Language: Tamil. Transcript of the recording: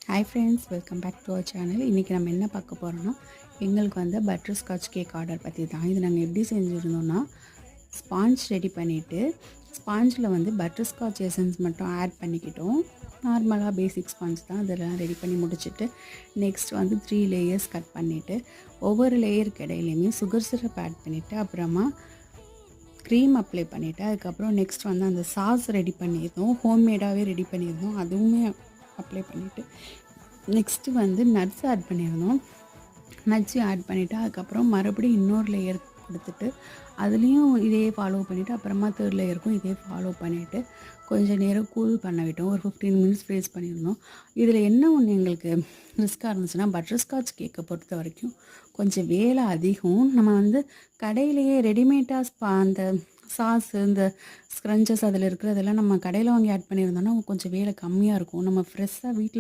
Hi friends, welcome back to our channel. இன்றைக்கி நம்ம என்ன பார்க்க போகிறோன்னா, எங்களுக்கு வந்து பட்டர் ஸ்காட்ச் கேக் ஆர்டர் பற்றி தான். இது நாங்கள் எப்படி செஞ்சுருந்தோன்னா, ஸ்பாஞ்ச் ரெடி பண்ணிவிட்டு ஸ்பாஞ்சில் வந்து பட்டர் ஸ்காட்ச் எசன்ஸ் மட்டும் ஆட் பண்ணிக்கிட்டோம். நார்மலாக பேசிக் ஸ்பாஞ்ச் தான், அதெல்லாம் ரெடி பண்ணி முடிச்சுட்டு நெக்ஸ்ட் வந்து 3 லேயர்ஸ் கட் பண்ணிவிட்டு ஒவ்வொரு லேயருக்கு இடையிலையுமே சுகர் சிரப் ஆட் பண்ணிவிட்டு அப்புறமா க்ரீம் அப்ளை பண்ணிவிட்டு அதுக்கப்புறம் நெக்ஸ்ட் வந்து அந்த சாஸ் ரெடி பண்ணியிருந்தோம், ஹோம்மேடாகவே ரெடி பண்ணியிருந்தோம், அதுவுமே அப்ளை பண்ணிவிட்டு நெக்ஸ்ட்டு வந்து நட்ஸ் ஆட் பண்ணியிருந்தோம். நட்ஸு ஆட் பண்ணிவிட்டு அதுக்கப்புறம் மறுபடியும் இன்னொரு லேயர் கொடுத்துட்டு அதுலேயும் இதே ஃபாலோ பண்ணிவிட்டு அப்புறமா 3rd லேயருக்கும் இதே ஃபாலோ பண்ணிவிட்டு கொஞ்சம் நேரம் கூல் பண்ண விட்டோம். ஒரு 15 மினிட்ஸ் ஃப்ரீஸ் பண்ணியிருந்தோம். இதில் என்ன ஒன்று எங்களுக்கு ரிஸ்க்காக இருந்துச்சுன்னா, பட்டர் ஸ்காட்ச் கேக்கை பொறுத்த வரைக்கும் கொஞ்சம் வேலை அதிகம். நம்ம வந்து கடையிலேயே ரெடிமேடாக அந்த சாஸு, இந்த ஸ்க்ரன்ச்சஸ் அதில் இருக்கிறதெல்லாம் நம்ம கடையில் வாங்கி ஆட் பண்ணியிருந்தோன்னா கொஞ்சம் வேலை கம்மியாக இருக்கும். நம்ம ஃப்ரெஷ்ஷாக வீட்டில்